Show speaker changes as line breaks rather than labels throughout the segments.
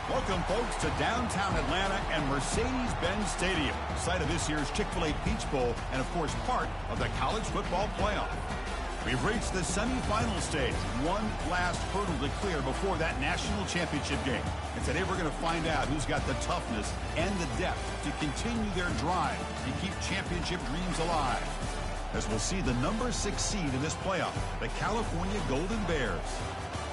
Welcome, folks, to downtown Atlanta and Mercedes-Benz Stadium, site of this year's Chick-fil-A Peach Bowl and, of course, part of the college football playoff. We've reached the semifinal stage, one last hurdle to clear before that national championship game. And today we're going to find out who's got the toughness and the depth to continue their drive and keep championship dreams alive. As we'll see the number 6 seed in this playoff, the California Golden Bears,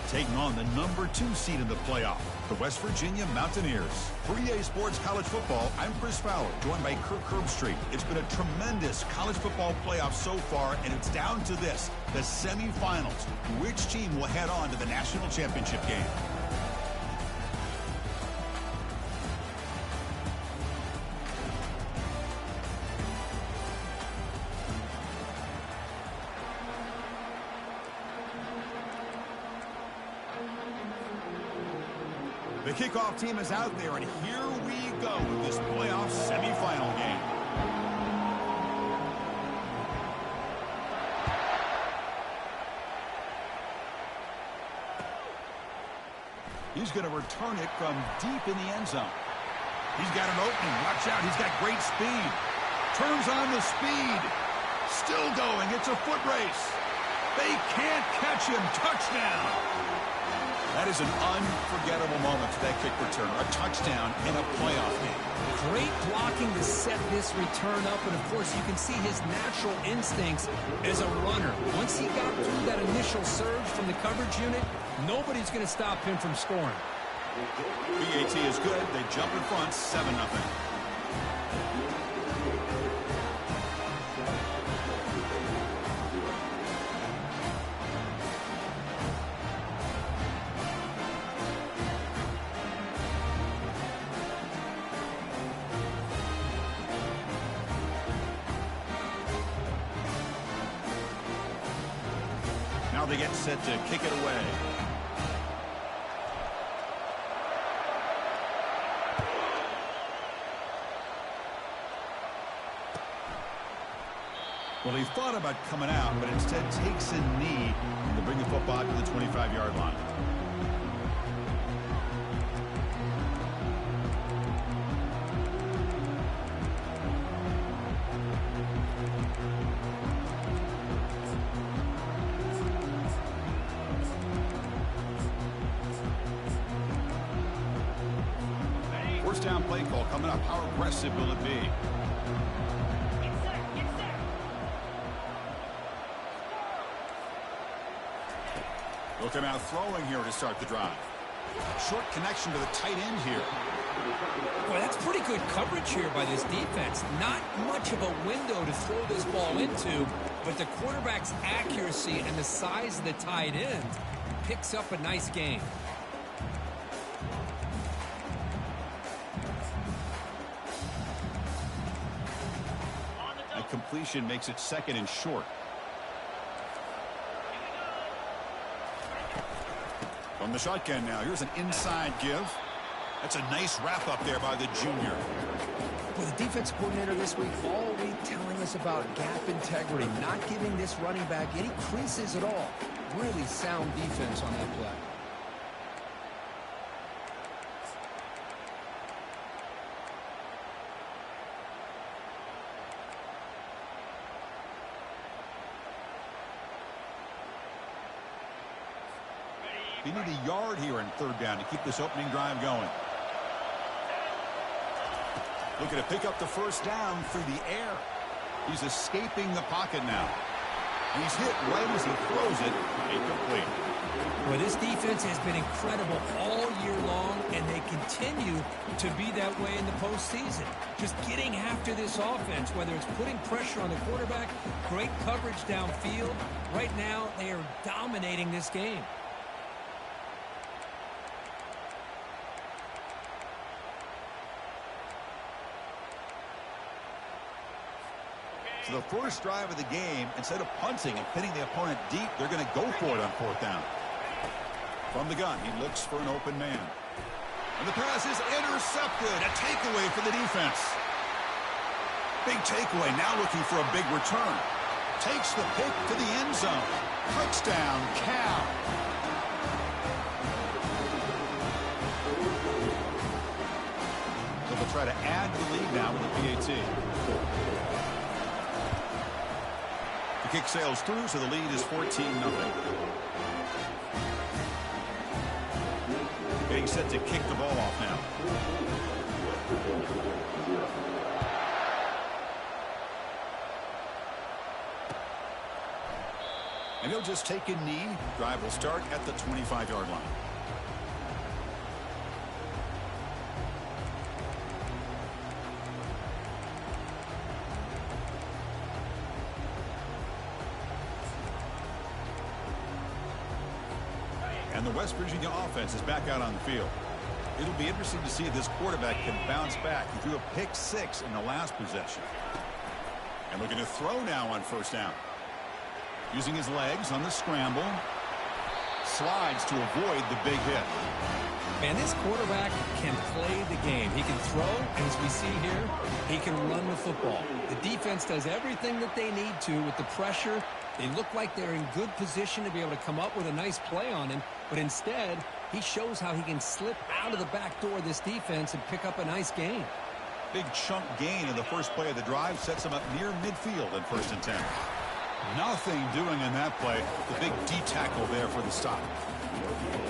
taking on the number 2 seed in the playoff, the West Virginia Mountaineers. For EA Sports College Football, I'm Chris Fowler, joined by Kirk Herbstreit. It's been a tremendous college football playoff so far, and it's down to this, the semifinals. Which team will head on to the national championship game? The kickoff team is out there, and here we go with this playoff semifinal game. He's going to return it from deep in the end zone. He's got an opening. Watch out. He's got great speed. Turns on the speed. Still going. It's a foot race. They can't catch him. Touchdown. That is an unforgettable moment for that kick return. A touchdown in a playoff game.
Great blocking to set this return up, and of course you can see his natural instincts as a runner. Once he got through that initial surge from the coverage unit, nobody's going to stop him from scoring.
BAT is good. They jump in front, 7-0. Now they get set to kick it away. Well, he thought about coming out, but instead takes a knee to bring the football to the 25-yard line. First down play call coming up. How aggressive will it be? Look him out throwing here to start the drive. Short connection to the tight end here.
Boy, that's pretty good coverage here by this defense. Not much of a window to throw this ball into, but the quarterback's accuracy and the size of the tight end picks up a nice game.
That completion makes it 2nd and short. From the shotgun now, here's an inside give. That's a nice wrap up there by the junior.
Well, the defensive coordinator this week all week telling us about gap integrity, not giving this running back any creases at all. Really sound defense on that play.
They need a yard here in 3rd down to keep this opening drive going. Looking to pick up the first down through the air. He's escaping the pocket now. He's hit right as he throws it. Incomplete.
Well, this defense has been incredible all year long, and they continue to be that way in the postseason. Just getting after this offense, whether it's putting pressure on the quarterback, great coverage downfield. Right now, they are dominating this game.
So the first drive of the game, instead of punting and pinning the opponent deep, they're going to go for it on 4th down. From the gun, he looks for an open man. And the pass is intercepted. A takeaway for the defense. Big takeaway, now looking for a big return. Takes the pick to the end zone. Touchdown, Cal. try to add to the lead now with the PAT. The kick sails through, so the lead is 14-0. Getting set to kick the ball off now. And he'll just take a knee. Drive will start at the 25-yard line. And the West Virginia offense is back out on the field. It'll be interesting to see if this quarterback can bounce back. He threw a pick-6 in the last possession. And looking to throw now on first down. Using his legs on the scramble. Slides to avoid the big hit.
Man, this quarterback can play the game. He can throw, and as we see here, he can run the football. The defense does everything that they need to with the pressure. They look like they're in good position to be able to come up with a nice play on him, but instead, he shows how he can slip out of the back door of this defense and pick up a nice gain.
Big chunk gain in the first play of the drive sets him up near midfield in 1st and 10. Nothing doing in that play. The big D tackle there for the stop.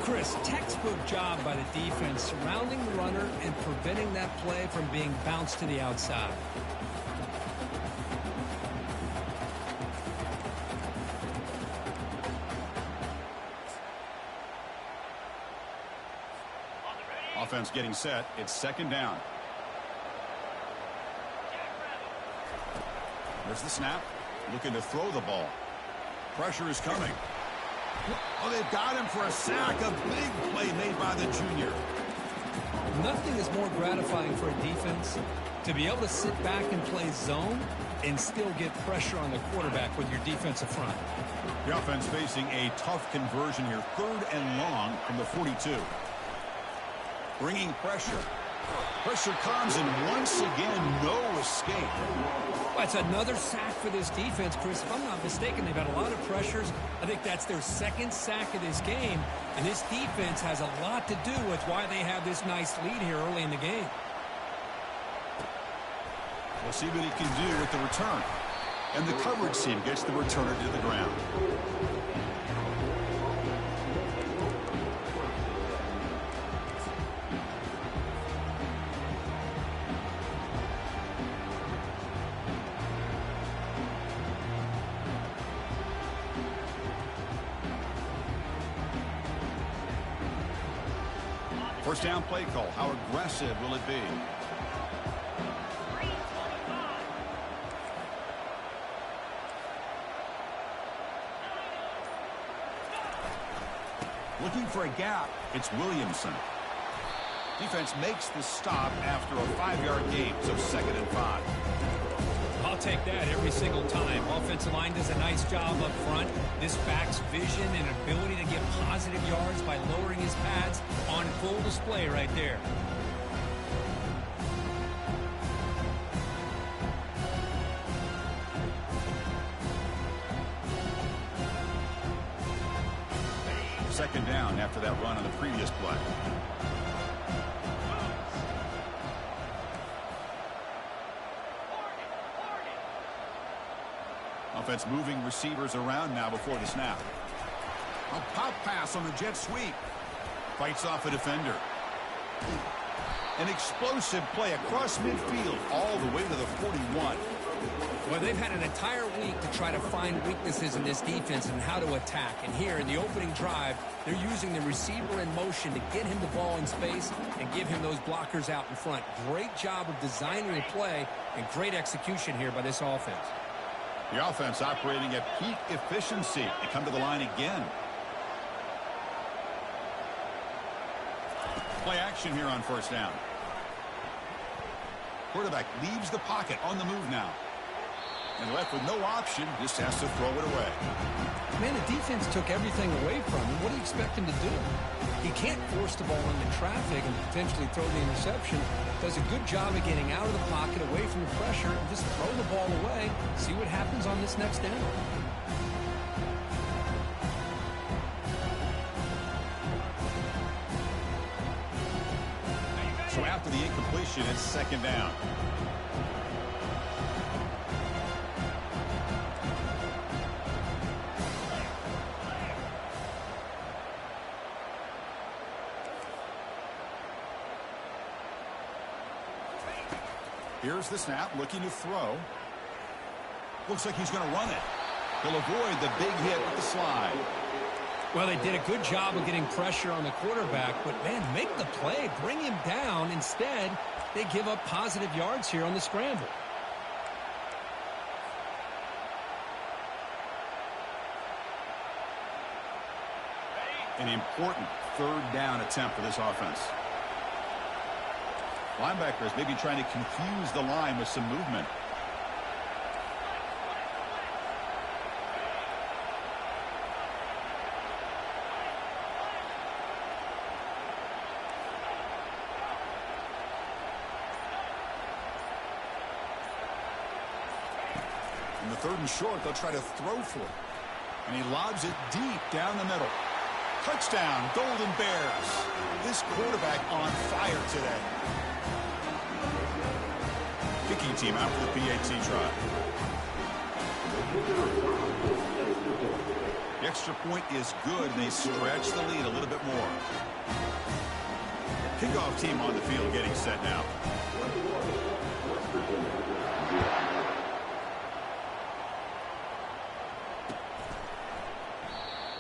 Chris, textbook job by the defense surrounding the runner and preventing that play from being bounced to the outside.
Offense getting set. It's 2nd down. There's the snap. Looking to throw the ball. Pressure is coming. Oh, they've got him for a sack. A big play made by the junior.
Nothing is more gratifying for a defense to be able to sit back and play zone and still get pressure on the quarterback with your defensive front.
The offense facing a tough conversion here. 3rd and long from the 42. Bringing pressure. Pressure comes, and once again, no escape.
That's another sack for this defense, Chris. If I'm not mistaken, they've had a lot of pressures. I think that's their 2nd sack of this game, and this defense has a lot to do with why they have this nice lead here early in the game.
We'll see what he can do with the return. And the coverage team gets the returner to the ground. First down play call. How aggressive will it be? Looking for a gap. It's Williamson. Defense makes the stop after a 5-yard gain, so 2nd and 5.
I'll take that every single time. Offensive line does a nice job up front. This back's vision and ability to get positive yards by lowering his pads on full display right there.
Second down after that run on the previous play. Offense moving receivers around now before the snap. A pop pass on the jet sweep. Fights off a defender. An explosive play across midfield all the way to the 41.
Well, they've had an entire week to try to find weaknesses in this defense and how to attack. And here in the opening drive, they're using the receiver in motion to get him the ball in space and give him those blockers out in front. Great job of designing the play and great execution here by this offense.
The offense operating at peak efficiency. They come to the line again. Play action here on first down. Quarterback leaves the pocket on the move now. And left with no option, just has to throw it away.
Man, the defense took everything away from him. What do you expect him to do? He can't force the ball into traffic and potentially throw the interception. Does a good job of getting out of the pocket, away from the pressure, and just throw the ball away. See what happens on this next down.
So After the incompletion, it's second down. Here's the snap, looking to throw. Looks like he's going to run it. He'll avoid the big hit with the slide.
Well, they did a good job of getting pressure on the quarterback, but, man, make the play, bring him down. Instead, they give up positive yards here on the scramble.
An important third down attempt for this offense. Linebackers maybe trying to confuse the line with some movement. In the third and short, they'll try to throw for it. And he lobs it deep down the middle. Touchdown, Golden Bears. This quarterback on fire today. Kicking team out for the PAT try. The extra point is good, and they stretch the lead a little bit more. Kickoff team on the field getting set now.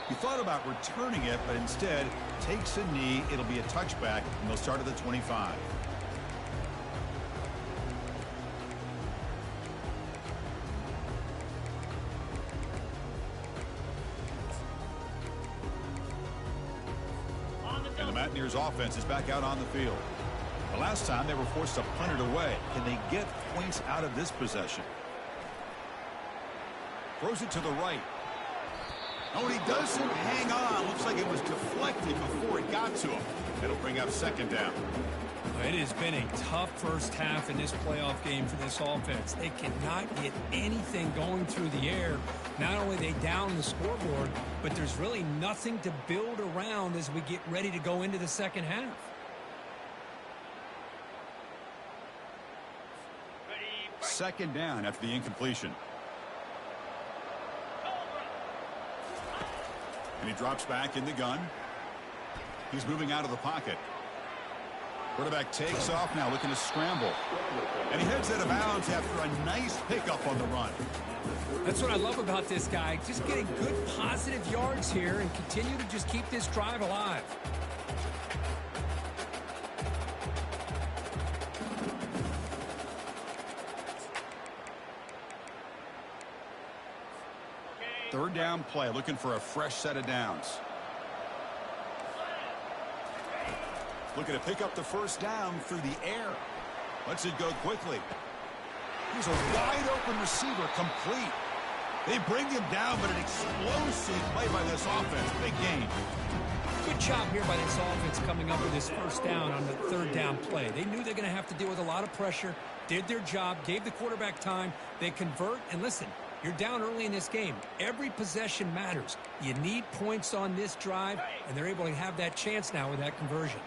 He thought about returning it, but instead takes a knee. It'll be a touchback, and they'll start at the 25. And the Mountaineers offense is back out on the field. The last time they were forced to punt it away. Can they get points out of this possession? Throws it to the right. Oh, and he doesn't hang on. Looks like it was deflected before it got to him. It'll bring up second down.
It has been a tough first half in this playoff game for this offense. They cannot get anything going through the air. Not only are they down the scoreboard, but there's really nothing to build around as we get ready to go into the second half.
Second down after the incompletion. And he drops back in the gun. He's moving out of the pocket. Quarterback takes off now, looking to scramble. And he heads out of bounds after a nice pickup on the run.
That's what I love about this guy. Just getting good positive yards here and continue to just keep this drive alive.
Third down play, looking for a fresh set of downs. Looking to pick up the first down through the air. Lets it go quickly. Here's a wide open receiver, complete. They bring him down, but an explosive play by this offense. Big gain.
Good job here by this offense coming up with this first down on the third down play. They knew they're going to have to deal with a lot of pressure, did their job, gave the quarterback time. They convert, and listen, you're down early in this game. Every possession matters. You need points on this drive, and they're able to have that chance now with that conversion.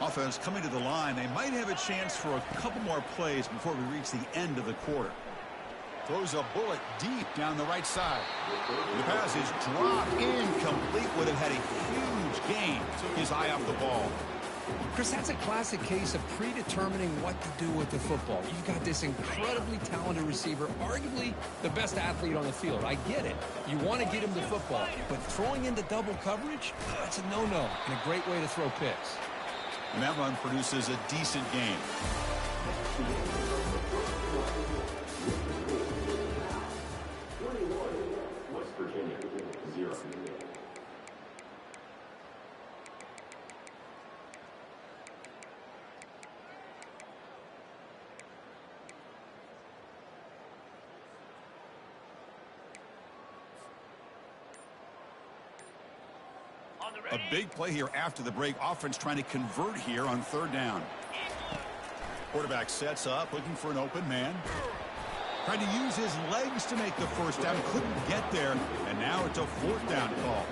Offense coming to the line. They might have a chance for a couple more plays before we reach the end of the quarter. Throws a bullet deep down the right side. The pass is dropped incomplete. Would have had a huge gain. Took his eye off the ball.
Chris, that's a classic case of predetermining what to do with the football. You've got this incredibly talented receiver, arguably the best athlete on the field. I get it. You want to get him the football, but throwing into double coverage, that's a no-no and a great way to throw picks.
And that run produces a decent gain.
West Virginia, 0.
A big play here after the break. Offense trying to convert here on third down. Quarterback sets up, looking for an open man. Trying to use his legs to make the first down. Couldn't get there, and now it's a fourth down call.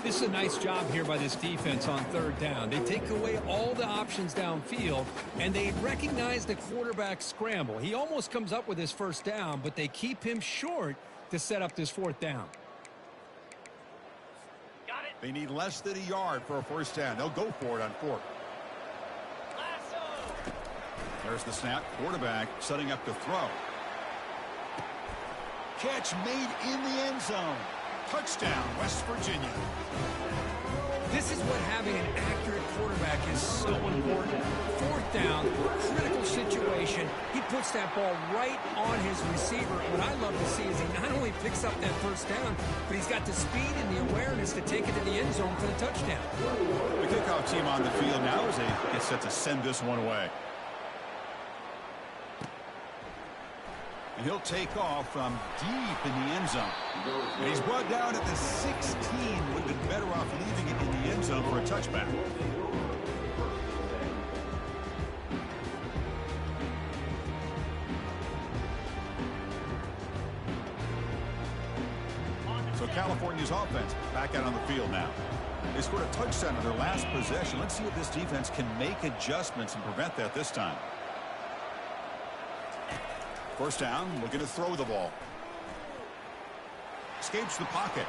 This is a nice job here by this defense on third down. They take away all the options downfield, and they recognize the quarterback scramble. He almost comes up with his first down, but they keep him short to set up this fourth down.
They need less than a yard for a first down. They'll go for it on fourth. There's the snap. Quarterback setting up to throw. Catch made in the end zone. Touchdown, West Virginia.
This is what having an accurate quarterback is so important. Fourth down, critical situation. He puts that ball right on his receiver. What I love to see is he not only picks up that first down, but he's got the speed and the awareness to take it to the end zone for the touchdown.
The kickoff team on the field now as they get set to send this one away. And he'll take off from deep in the end zone. And he's brought down at the 16. Would have been better off leaving it in the end zone for a touchback. So California's offense back out on the field now. They scored a touchdown on their last possession. Let's see if this defense can make adjustments and prevent that this time. First down, looking to throw the ball. Escapes the pocket.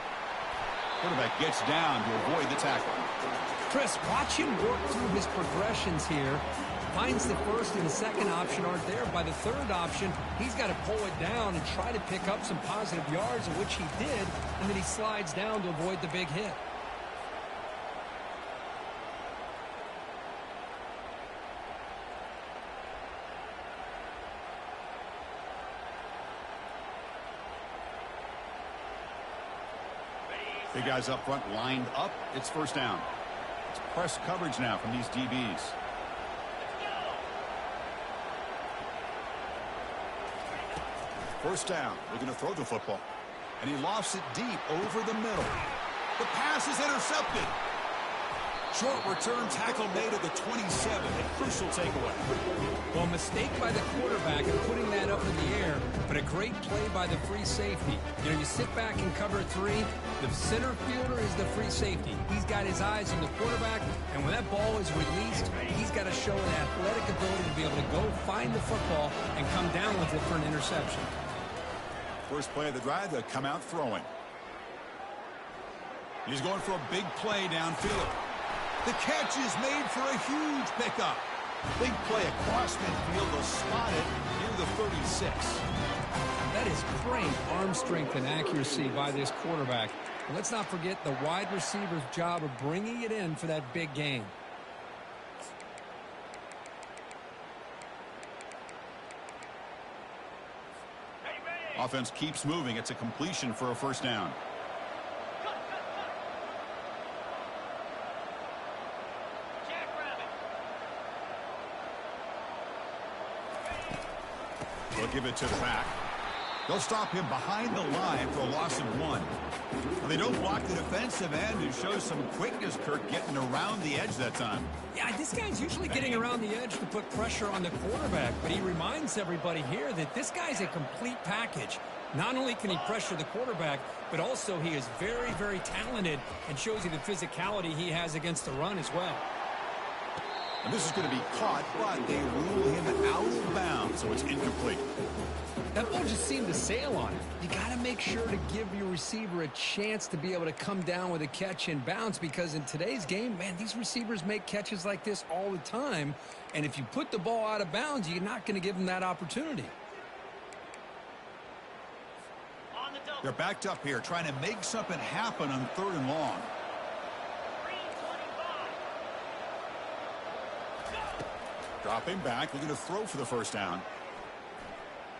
Quarterback gets down to avoid the tackle.
Chris, watch him work through his progressions here. Finds the first and the second option aren't there. By the third option, he's got to pull it down and try to pick up some positive yards, of which he did, and then he slides down to avoid the big hit.
Big guys up front lined up. It's first down. It's press coverage now from these DBs. First down. Looking to throw the football. And he lofts it deep over the middle. The pass is intercepted. Short return tackle made at the 27. A crucial takeaway.
Well, mistake by the quarterback in putting that up in the air, but a great play by the free safety. You know, you sit back and cover three. The center fielder is the free safety. He's got his eyes on the quarterback, and when that ball is released, he's got to show an athletic ability to be able to go find the football and come down with it for an interception.
First play of the drive, they'll come out throwing. He's going for a big play downfield. The catch is made for a huge pickup. Big play across midfield. They'll spot it near the 36.
That is great arm strength and accuracy by this quarterback. And let's not forget the wide receiver's job of bringing it in for that big game.
Offense keeps moving. It's a completion for a first down. They'll give it to the back. They'll stop him behind the line for a loss of 1. Well, they don't block the defensive end, who shows some quickness, Kirk, getting around the edge that time.
Yeah, this guy's usually getting around the edge to put pressure on the quarterback, but he reminds everybody here that this guy's a complete package. Not only can he pressure the quarterback, but also he is very, very talented and shows you the physicality he has against the run as well.
And this is going to be caught, but they rule him out of bounds, so it's incomplete.
That ball just seemed to sail on him. You got to make sure to give your receiver a chance to be able to come down with a catch and bounce, because in today's game, man, these receivers make catches like this all the time. And if you put the ball out of bounds, you're not going to give them that opportunity.
They're backed up here, trying to make something happen on 3rd and long. Dropping back, looking to throw for the first down.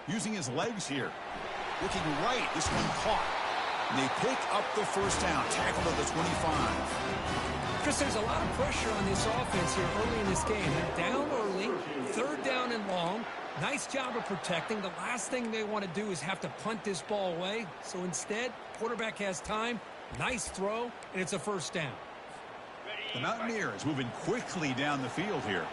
Using his legs here. Looking right, this one caught. And they pick up the first down, tackled at the 25.
Chris, there's a lot of pressure on this offense here early in this game. They're down early, 3rd down and long. Nice job of protecting. The last thing they want to do is have to punt this ball away. So instead, quarterback has time, nice throw, and it's a first down.
The Mountaineers moving quickly down the field here.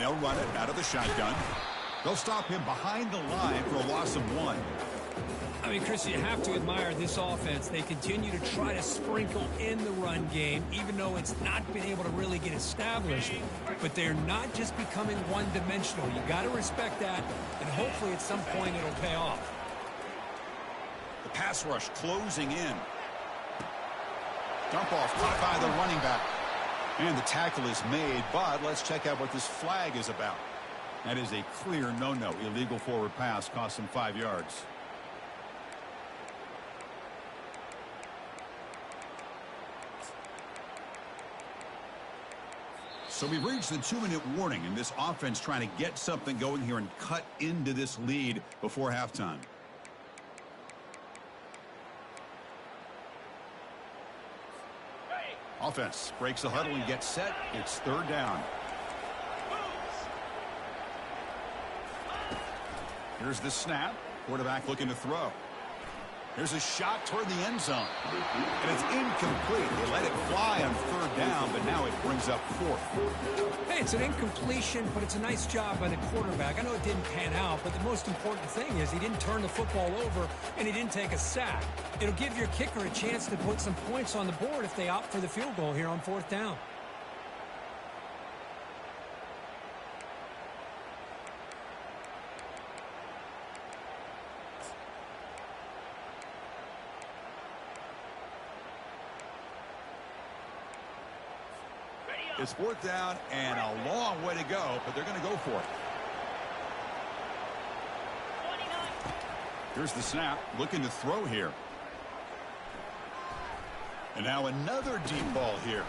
they'll run it out of the shotgun. They'll stop him behind the line for a loss of 1.
I mean, Chris, you have to admire this offense. They continue to try to sprinkle in the run game, even though it's not been able to really get established. But they're not just becoming one-dimensional. You got to respect that, and hopefully at some point it'll pay off.
The pass rush closing in. Dump off caught by the running back. And the tackle is made, but let's check out what this flag is about. That is a clear no-no. Illegal forward pass cost him 5 yards. So we've reached the 2-minute warning, and this offense trying to get something going here and cut into this lead before halftime. Offense breaks the huddle and gets set. It's 3rd down. Here's the snap. Quarterback looking to throw. Here's a shot toward the end zone. And it's incomplete. They let it fly on 3rd down, but now it brings up 4th.
Hey, it's an incompletion, but it's a nice job by the quarterback. I know it didn't pan out, but the most important thing is he didn't turn the football over and he didn't take a sack. It'll give your kicker a chance to put some points on the board if they opt for the field goal here on 4th down.
It's 4th down and a long way to go, but they're going to go for it. Here's the snap, looking to throw here. And now another deep ball here.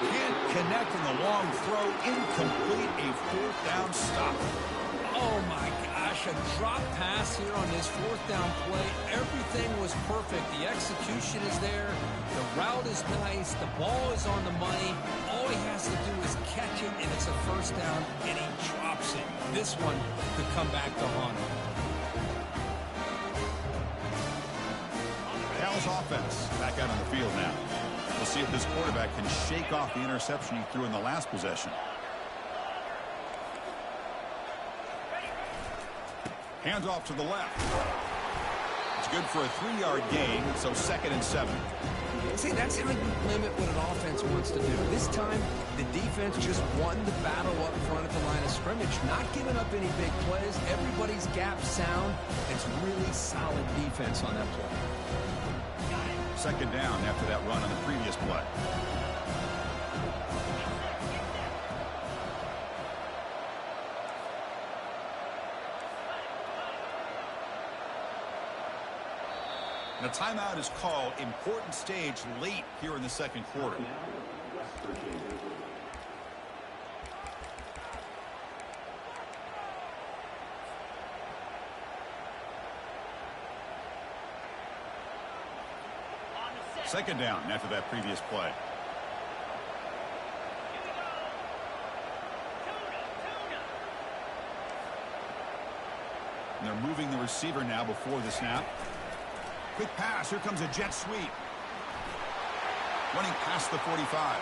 Can't connect on the long throw, incomplete, a 4th down stop.
Oh my gosh, a drop pass here on this 4th down play. Everything was perfect. The execution is there. The route is nice. The ball is on the money. All he has to do is catch it, and it's a 1st down, and he drops it. This one could come back to haunt him.
Cal's offense back out on the field now. We'll see if this quarterback can shake off the interception he threw in the last possession. Hands off to the left. It's good for a 3-yard gain, so 2nd and 7.
See, that's how you limit what an offense wants to do. This time, the defense just won the battle up front at the line of scrimmage, not giving up any big plays. Everybody's gap sound. It's really solid defense on that play.
2nd down after that run on the previous play. And a timeout is called. Important stage late here in the 2nd quarter. Second down after that previous play. And they're moving the receiver now before the snap. Quick pass. Here comes a jet sweep. Running past the 45.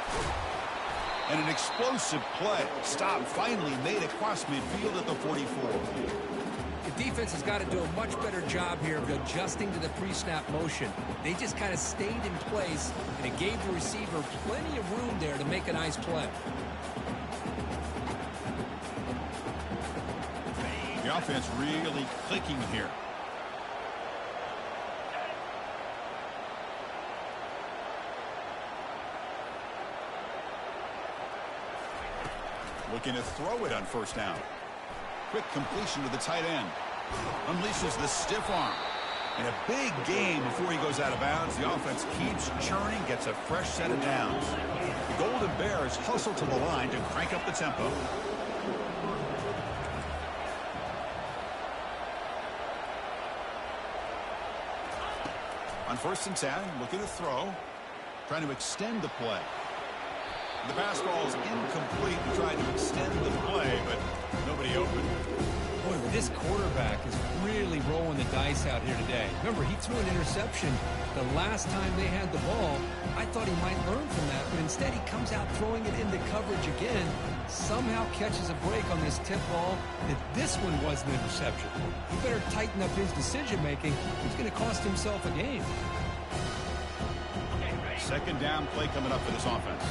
And an explosive play. Stop finally made across midfield at the 44.
The defense has got to do a much better job here of adjusting to the pre-snap motion. They just kind of stayed in place, and it gave the receiver plenty of room there to make a nice play.
The offense really clicking here. Looking to throw it on 1st down. Quick completion to the tight end. Unleashes the stiff arm. And a big game before he goes out of bounds. The offense keeps churning, gets a fresh set of downs. The Golden Bears hustle to the line to crank up the tempo. On 1st and 10, looking to throw. Trying to extend the play. The pass ball is incomplete. Trying to extend the play, but nobody open.
Boy, this quarterback is really rolling the dice out here today. Remember, he threw an interception the last time they had the ball. I thought he might learn from that, but instead he comes out throwing it into coverage again, somehow catches a break on this tip ball that this one was an interception. He better tighten up his decision-making. He's going to cost himself a game.
Second down play coming up for this offense.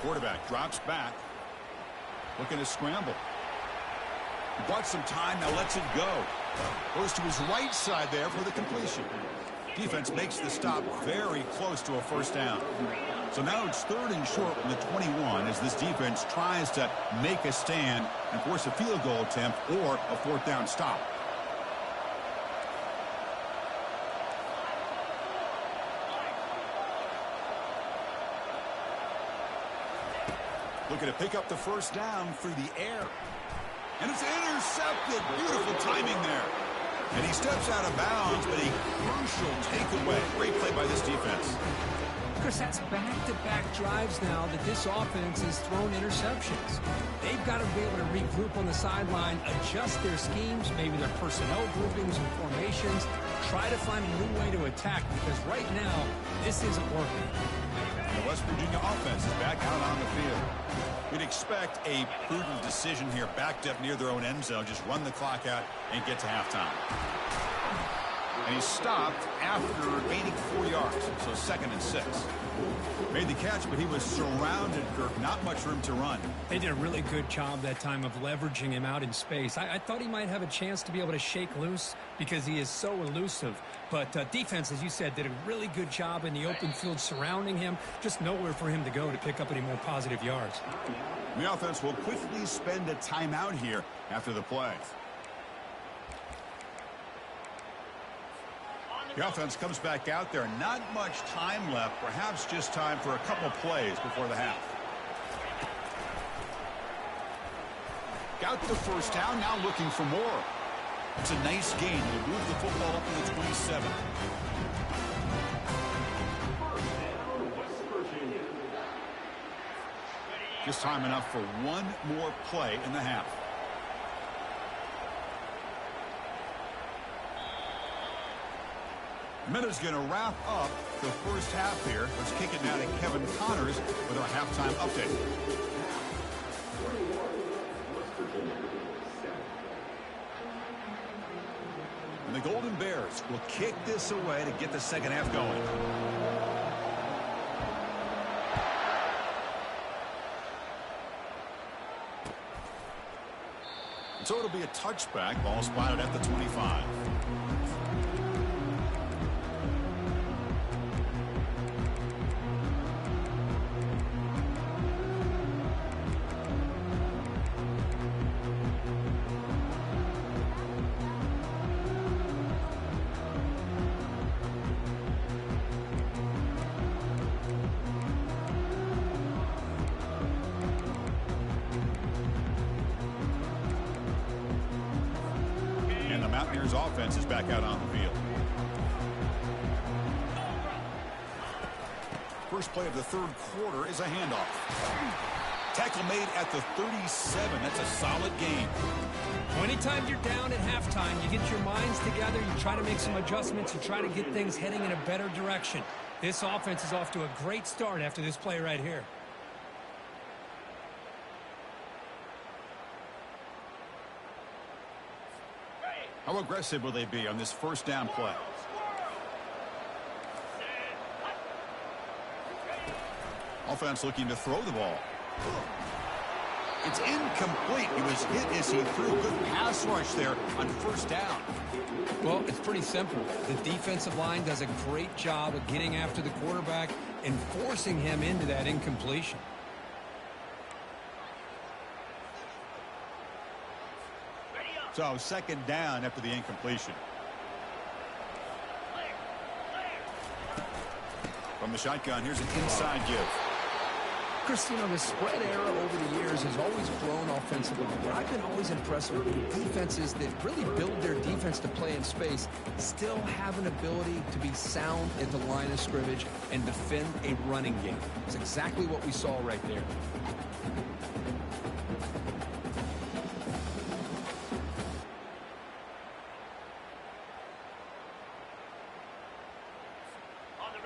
Quarterback drops back, looking to scramble. Bought some time, now lets it go. Goes to his right side there for the completion. Defense makes the stop very close to a first down. So now it's 3rd and short from the 21 as this defense tries to make a stand and force a field goal attempt or a 4th down stop. Looking to pick up the first down through the air. And it's intercepted. Beautiful timing there. And he steps out of bounds, but a crucial takeaway. Great play by this defense.
Chris, that's back-to-back drives now that this offense has thrown interceptions. They've got to be able to regroup on the sideline, adjust their schemes, maybe their personnel groupings and formations, try to find a new way to attack, because right now, this isn't working.
The West Virginia offense is back out on the field. We'd expect a prudent decision here, backed up near their own end zone. Just run the clock out and get to halftime. And he stopped after gaining 4 yards, so 2nd and 6. Made the catch, but he was surrounded, Kirk. Not much room to run.
They did a really good job that time of leveraging him out in space. I thought he might have a chance to be able to shake loose because he is so elusive. But defense, as you said, did a really good job in the open field surrounding him. Just nowhere for him to go to pick up any more positive yards.
The offense will quickly spend a timeout here after the play. The offense comes back out there. Not much time left. Perhaps just time for a couple plays before the half. Got the first down. Now looking for more. It's a nice gain. He'll move the football up to the 27. Just time enough for one more play in the half. Minute's going to wrap up the first half here. Let's kick it now to Kevin Connors with our halftime update. And the Golden Bears will kick this away to get the second half going. So it'll be a touchback. Ball spotted at the 25. Mountaineers offense is back out on the field. First play of the third quarter is a handoff. Tackle made at the 37. That's a solid gain.
Anytime you're down at halftime, you get your minds together, you try to make some adjustments, you try to get things heading in a better direction. This offense is off to a great start after this play right here.
How aggressive will they be on this first down play? Offense looking to throw the ball. It's incomplete. He was hit as he threw. Good pass rush there on first down.
Well, it's pretty simple. The defensive line does a great job of getting after the quarterback and forcing him into that incompletion.
So second down after the incompletion. From the shotgun, here's an inside give.
Chris, you know, the spread era over the years has always grown offensively, but I've been always impressed with defenses that really build their defense to play in space, still have an ability to be sound at the line of scrimmage and defend a running game. It's exactly what we saw right there.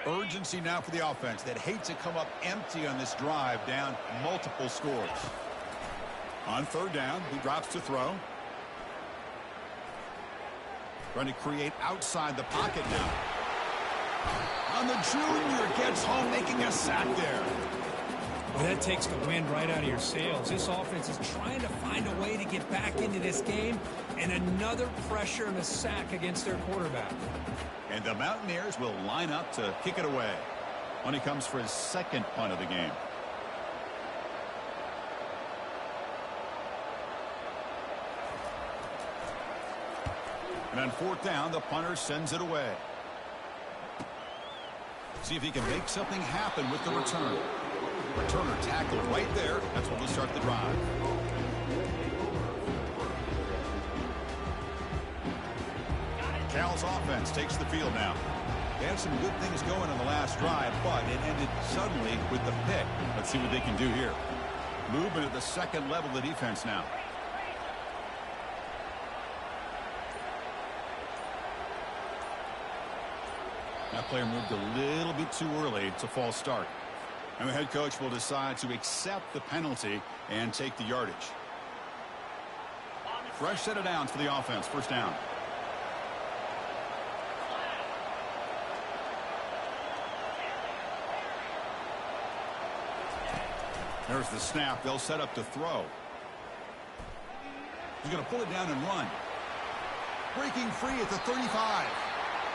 Urgency now for the offense that hates to come up empty on this drive, down multiple scores. On third down, he drops to throw. Trying to create outside the pocket now. On the junior, gets home, making a sack there.
Well, that takes the wind right out of your sails. This offense is trying to find a way to get back into this game, and another pressure and a sack against their quarterback.
And the Mountaineers will line up to kick it away when he comes for his second punt of the game. And on fourth down, the punter sends it away. See if he can make something happen with the return. Returner tackled right there. That's what will start the drive. Cal's offense takes the field now. They had some good things going on the last drive, but it ended suddenly with the pick. Let's see what they can do here. Movement at the second level of the defense now. That player moved a little bit too early. It's a false start. And the head coach will decide to accept the penalty and take the yardage. Fresh set of downs for the offense. First down. There's the snap. They'll set up to throw. He's going to pull it down and run. Breaking free at the 35.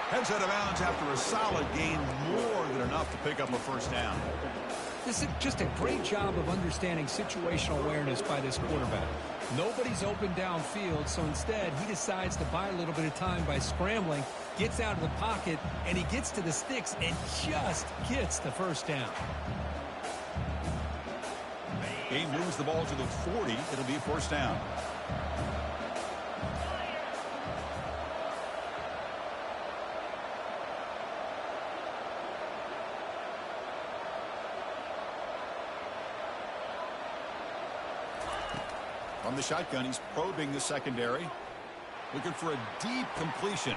Heads out of bounds after a solid gain, more than enough to pick up a first down.
This is just a great job of understanding situational awareness by this quarterback. Nobody's open downfield, so instead he decides to buy a little bit of time by scrambling, gets out of the pocket, and he gets to the sticks and just gets the first down.
He moves the ball to the 40. It'll be a first down. From the shotgun, he's probing the secondary. Looking for a deep completion.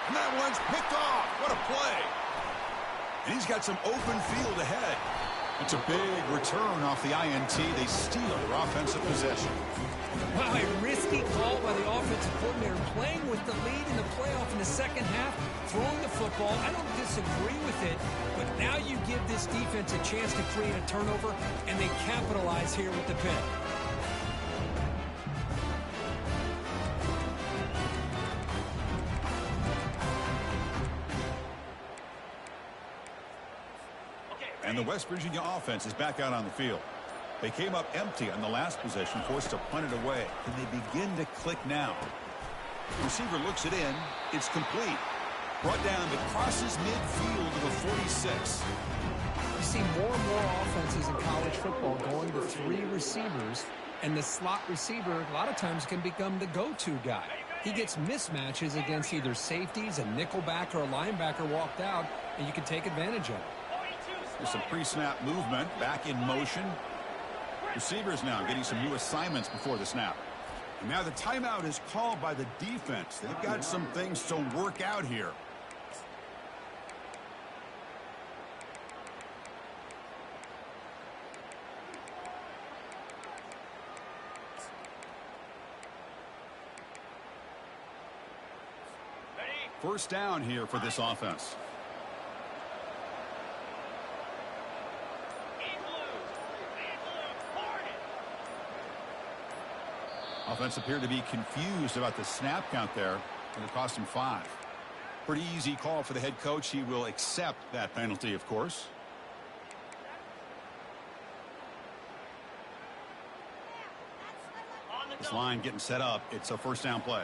And that one's picked off. What a play. And he's got some open field ahead. It's a big return off the INT. They steal their offensive possession.
Wow, a risky call by the offensive coordinator, playing with the lead in the playoff in the second half, throwing the football. I don't disagree with it, but now you give this defense a chance to create a turnover, and they capitalize here with the pick.
And the West Virginia offense is back out on the field. They came up empty on the last possession, forced to punt it away. Can they begin to click now? The receiver looks it in. It's complete. Brought down, but crosses midfield to the 46.
You see more and more offenses in college football going to three receivers, and the slot receiver a lot of times can become the go-to guy. He gets mismatches against either safeties, a nickelback, or a linebacker walked out, and you can take advantage of it.
There's some pre-snap movement, back in motion. Receivers now getting some new assignments before the snap. And now the timeout is called by the defense. They've got some things to work out here. First down here for this offense. Offense appeared to be confused about the snap count there, and it cost him 5. Pretty easy call for the head coach. He will accept that penalty, of course. This line getting set up. It's a first down play.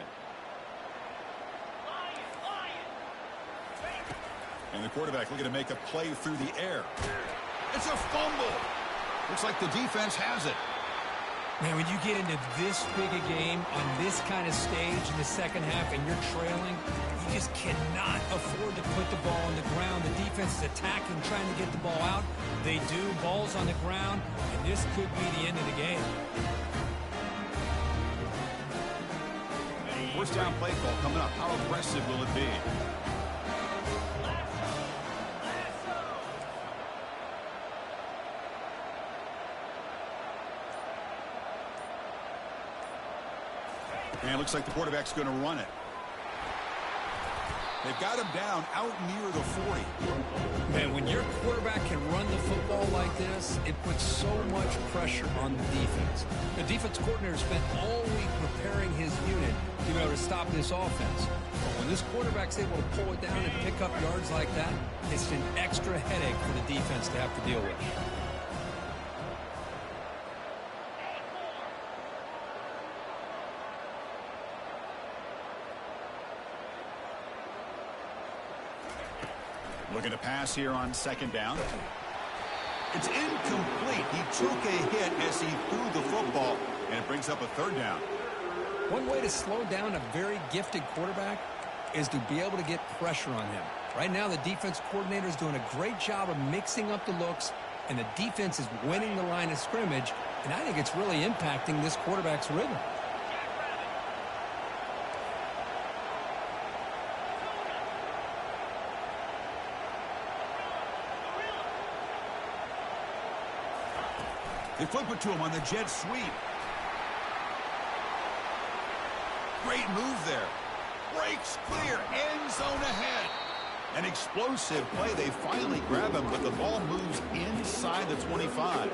And the quarterback looking to make a play through the air. It's a fumble. Looks like the defense has it.
Man, when you get into this big a game on this kind of stage in the second half and you're trailing, you just cannot afford to put the ball on the ground. The defense is attacking, trying to get the ball out. They do. Ball's on the ground, and this could be the end of the game.
First down play call coming up. How aggressive will it be? And it looks like the quarterback's going to run it. They've got him down out near the 40.
Man, when your quarterback can run the football like this, it puts so much pressure on the defense. The defense coordinator spent all week preparing his unit to be able to stop this offense. But when this quarterback's able to pull it down and pick up yards like that, it's an extra headache for the defense to have to deal with.
Looking to pass here on second down. It's incomplete. He took a hit as he threw the football, and it brings up a third down.
One way to slow down a very gifted quarterback is to be able to get pressure on him. Right now, the defense coordinator is doing a great job of mixing up the looks, and the defense is winning the line of scrimmage, and I think it's really impacting this quarterback's rhythm.
They flip it to him on the jet sweep. Great move there. Breaks clear. End zone ahead. An explosive play. They finally grab him, but the ball moves inside the 25.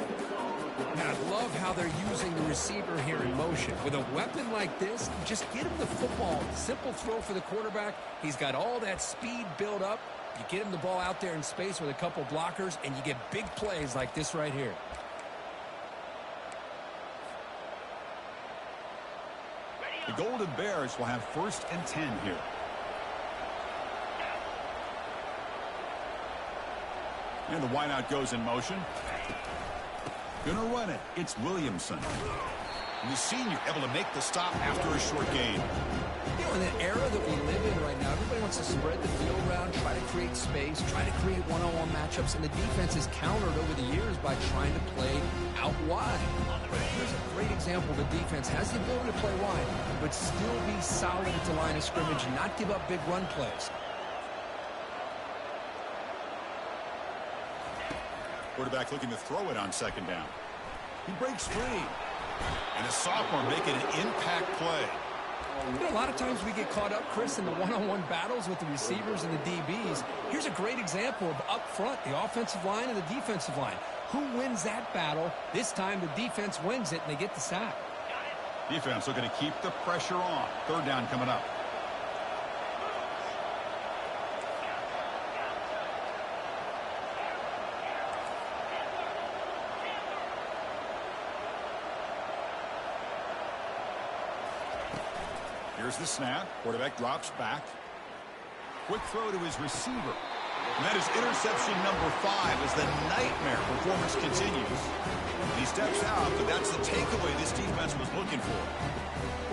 And I love how they're using the receiver here in motion. With a weapon like this, just get him the football. Simple throw for the quarterback. He's got all that speed built up. You get him the ball out there in space with a couple blockers, and you get big plays like this right here.
The Golden Bears will have 1st and 10 here. And the wideout goes in motion. Gonna run it. It's Williamson. And the senior able to make the stop after a short gain.
You know, in the era that we live in right now, everybody wants to spread the field around, try to create space, try to create one-on-one matchups, and the defense is countered over the years by trying to play out wide. But here's a great example. The defense has the ability to play wide, but still be solid at the line of scrimmage and not give up big run plays.
Quarterback looking to throw it on second down. He breaks free. And the sophomore making an impact play.
You know, a lot of times we get caught up, Chris, in the one-on-one battles with the receivers and the DBs. Here's a great example of up front, the offensive line and the defensive line. Who wins that battle? This time the defense wins it, and they get the sack.
Defense looking to keep the pressure on. Third down coming up. Here's the snap. Quarterback drops back. Quick throw to his receiver. And that is interception number 5 as the nightmare performance continues. He steps out, but that's the takeaway this defense was looking for.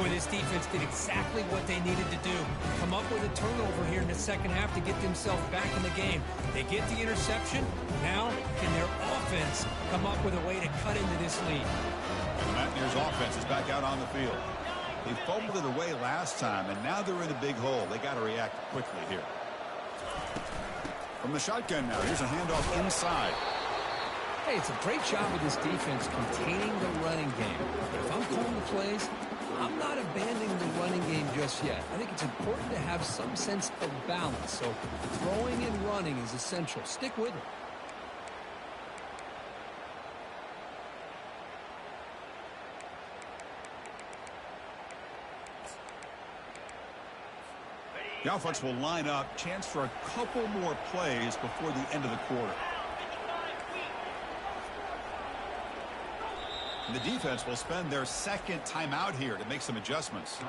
Boy, this defense did exactly what they needed to do. Come up with a turnover here in the second half to get themselves back in the game. They get the interception. Now, can their offense come up with a way to cut into this lead?
And the Mountaineers offense is back out on the field. They fumbled it away last time, and now they're in a big hole. They got to react quickly here. From the shotgun now, here's a handoff inside.
Hey, it's a great job of this defense containing the running game. But if I'm calling the plays, I'm not abandoning the running game just yet. I think it's important to have some sense of balance. So throwing and running is essential. Stick with it.
The offense will line up. Chance for a couple more plays before the end of the quarter. And the defense will spend their second timeout here to make some adjustments.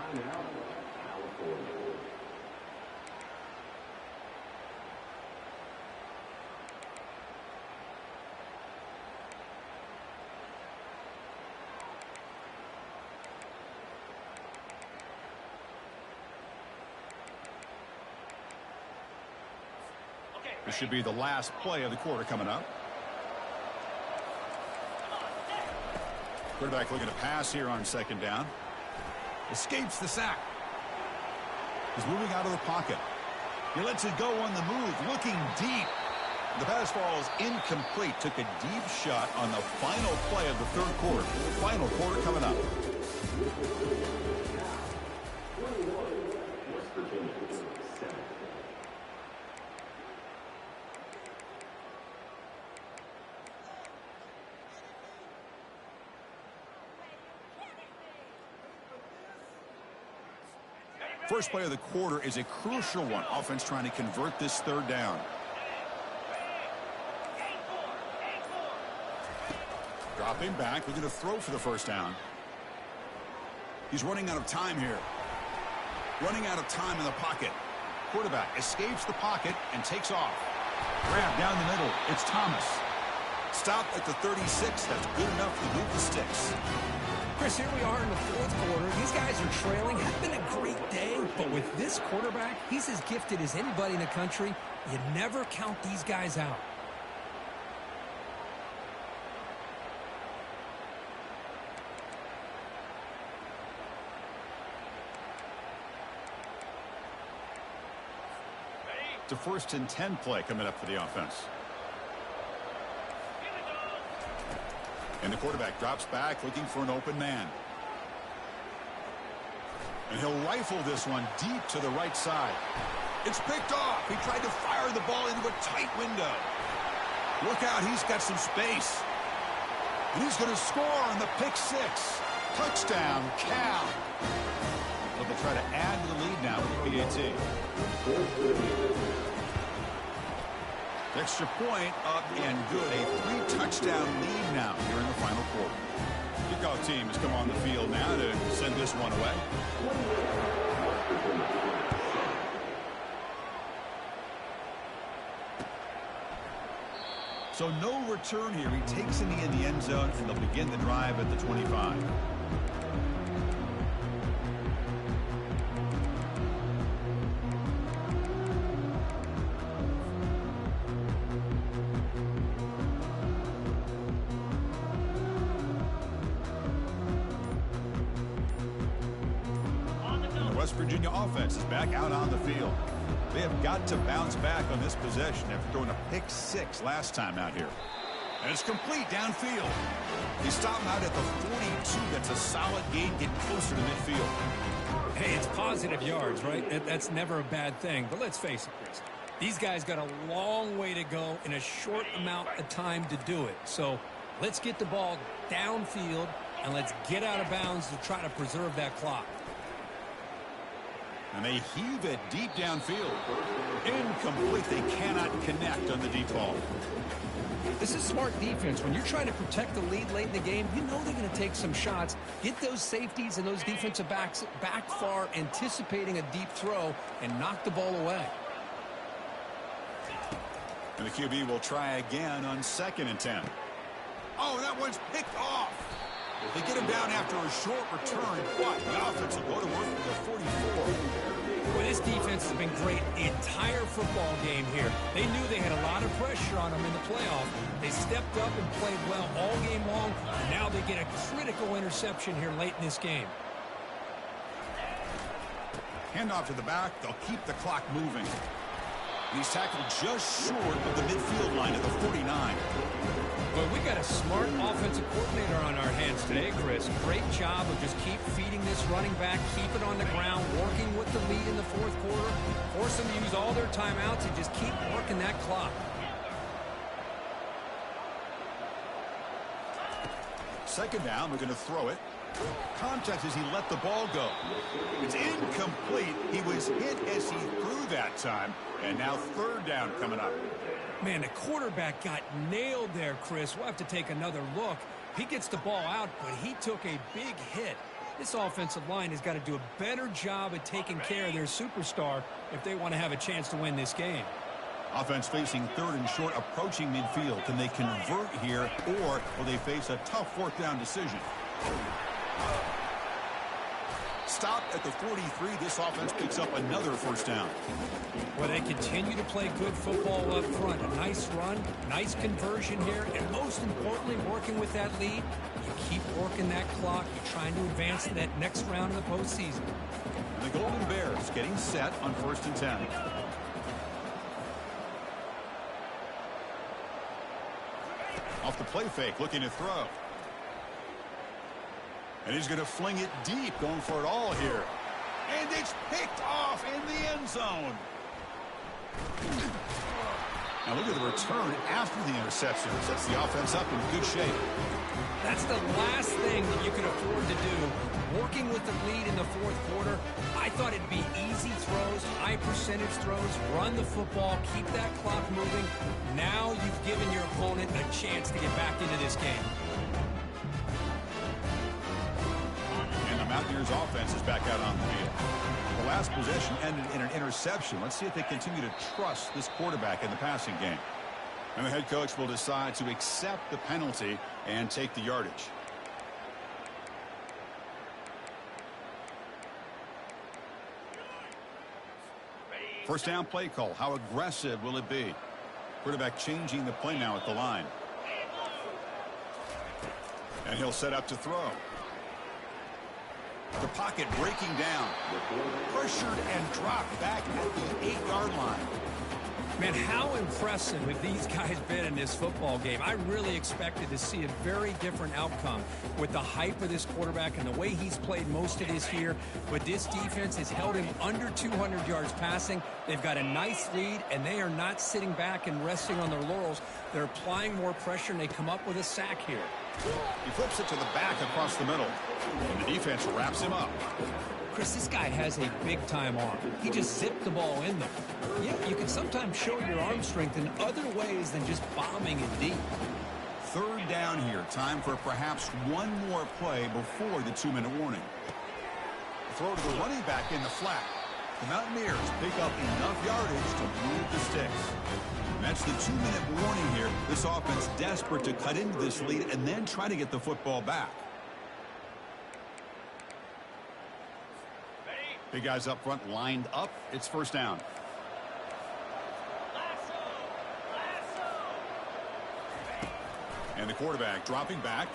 This should be the last play of the quarter coming up. Quarterback looking to pass here on second down. Escapes the sack. He's moving out of the pocket. He lets it go on the move, looking deep. The pass falls incomplete. Took a deep shot on the final play of the third quarter. Final quarter coming up.
West Virginia 7.
First play of the quarter is a crucial one. Offense trying to convert this third down. Dropping back, looking to throw for the first down. He's running out of time here. Running out of time in the pocket. Quarterback escapes the pocket and takes off. Grab down the middle. It's Thomas. Stop at the 36. That's good enough to move the sticks.
Chris, here we are in the fourth quarter. These guys are trailing. Had been a great day, but with this quarterback, he's as gifted as anybody in the country. You never count these guys out.
It's a 1st and 10 play coming up for the offense. And the quarterback drops back looking for an open man. And he'll rifle this one deep to the right side. It's picked off. He tried to fire the ball into a tight window. Look out, he's got some space. And he's going to score on the pick six. Touchdown, Cal. But they'll try to add to the lead now with the PAT. Extra point up and good. A 3-touchdown lead now here in the final quarter. Kickoff team has come on the field now to send this one away. So no return here. He takes a knee in the end zone, and they'll begin the drive at the 25. West Virginia offense is back out on the field. They have got to bounce back on this possession after throwing a pick six last time out here. And it's complete downfield. They stop him out at the 42. That's a solid gain, getting closer to midfield.
Hey, it's positive yards, right? That's never a bad thing. But let's face it, Chris. These guys got a long way to go in a short amount of time to do it. So let's get the ball downfield, and let's get out of bounds to try to preserve that clock.
And they heave it deep downfield. Incomplete. They cannot connect on the deep ball.
This is smart defense. When you're trying to protect the lead late in the game, you know they're going to take some shots. Get those safeties and those defensive backs back far, anticipating a deep throw, and knock the ball away.
And the QB will try again on 2nd and 10. Oh, that one's picked off. They get him down after a short return, but the offense will go to work with the 44.
Well, this defense has been great the entire football game here. They knew they had a lot of pressure on them in the playoff. They stepped up and played well all game long, and now they get a critical interception here late in this game.
Handoff to the back. They'll keep the clock moving. He's tackled just short of the midfield line at the 49.
Well, we got a smart offensive coordinator on our hands today, Chris. Great job of just keep feeding this running back, keep it on the ground, working with the lead in the fourth quarter, force them to use all their timeouts and just keep working that clock.
Second down, we're going to throw it. Contact as he let the ball go. It's incomplete. He was hit as he threw that time. And now third down coming up.
Man, the quarterback got nailed there, Chris. We'll have to take another look. He gets the ball out, but he took a big hit. This offensive line has got to do a better job at taking care of their superstar if they want to have a chance to win this game.
Offense facing 3rd and short, approaching midfield. Can they convert here, or will they face a tough 4th down decision? Stopped at the 43. This offense picks up another first down.
Well, they continue to play good football up front. A nice run, nice conversion here, and most importantly, working with that lead. You keep working that clock. You're trying to advance to that next round of the postseason.
And the Golden Bears getting set on 1st and 10. Off the play fake, looking to throw. And he's going to fling it deep, going for it all here. And it's picked off in the end zone. Now look at the return after the interception. Sets the offense up in good shape.
That's the last thing that you could afford to do. Working with the lead in the 4th quarter, I thought it'd be easy throws, high percentage throws, run the football, keep that clock moving. Now you've given your opponent a chance to get back into this game.
And the Mountaineers offense is back out on the field. The last possession ended in an interception. Let's see if they continue to trust this quarterback in the passing game. And the head coach will decide to accept the penalty and take the yardage. First down play call. How aggressive will it be? Quarterback changing the play now at the line. And he'll set up to throw. The pocket breaking down. Pressured and dropped back at the 8-yard line.
Man, how impressive have these guys been in this football game? I really expected to see a very different outcome with the hype of this quarterback and the way he's played most of this year. But this defense has held him under 200 yards passing. They've got a nice lead, and they are not sitting back and resting on their laurels. They're applying more pressure, and they come up with a sack here.
He flips it to the back across the middle. And the defense wraps him up.
Chris, this guy has a big-time arm. He just zipped the ball in there. Yeah, you can sometimes show your arm strength in other ways than just bombing it deep.
3rd down here. Time for perhaps one more play before the 2-minute warning. Throw to the running back in the flat. The Mountaineers pick up enough yardage to move the sticks. And that's the 2-minute warning here. This offense desperate to cut into this lead and then try to get the football back. Big guys up front lined up. It's first down. And the quarterback dropping back.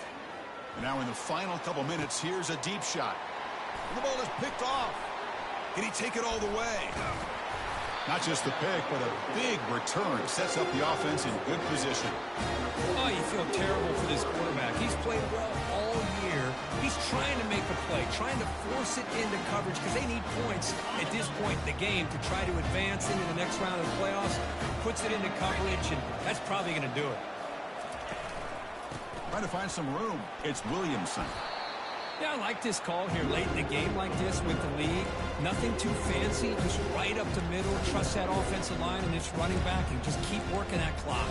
And now in the final couple minutes, here's a deep shot. And the ball is picked off. Can he take it all the way? Not just the pick, but a big return. Sets up the offense in good position.
Oh, you feel terrible for this quarterback. He's played well all year. He's trying to make a play, trying to force it into coverage because they need points at this point in the game to try to advance into the next round of the playoffs. Puts it into coverage, and that's probably going to do it.
Trying to find some room. It's Williamson.
Yeah, I like this call here late in the game like this with the lead. Nothing too fancy, just right up the middle. Trust that offensive line and this running back and just keep working that clock.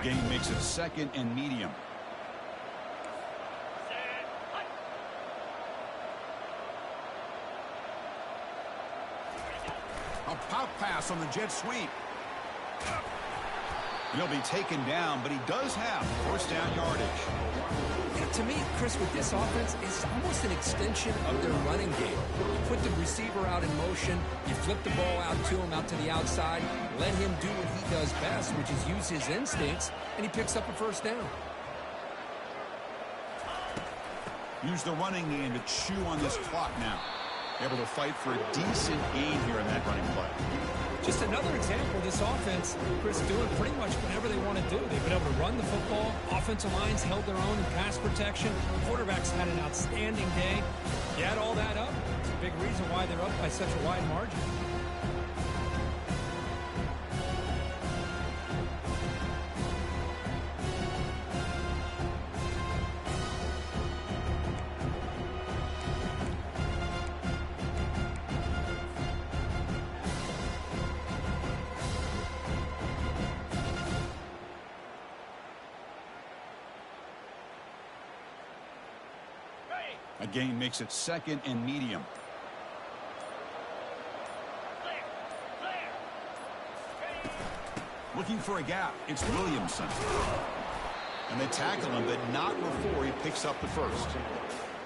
Game makes it 2nd and medium. A pop pass on the jet sweep. He'll be taken down, but he does have first down yardage.
Yeah, to me, Chris, with this offense, it's almost an extension of their running game. You put the receiver out in motion, you flip the ball out to him, out to the outside, let him do what he does best, which is use his instincts, and he picks up a first down.
Use the running game to chew on this clock now. Able to fight for a decent gain here in that running play.
Just another example of this offense, Chris, doing pretty much whatever they want to do. They've been able to run the football. Offensive lines held their own in pass protection. Quarterbacks had an outstanding day. You add all that up, it's a big reason why they're up by such a wide margin.
A gain makes it 2nd and medium. Looking for a gap. It's Williamson. And they tackle him, but not before he picks up the first.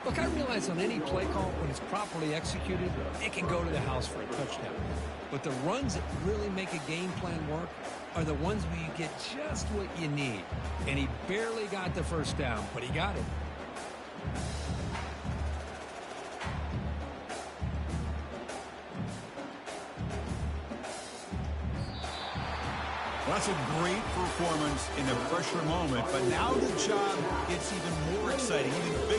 Look, I realize on any play call, when it's properly executed, it can go to the house for a touchdown. But the runs that really make a game plan work are the ones where you get just what you need. And he barely got the first down, but he got it.
Well, that's a great performance in the pressure moment, but now the job gets even more exciting, even bigger.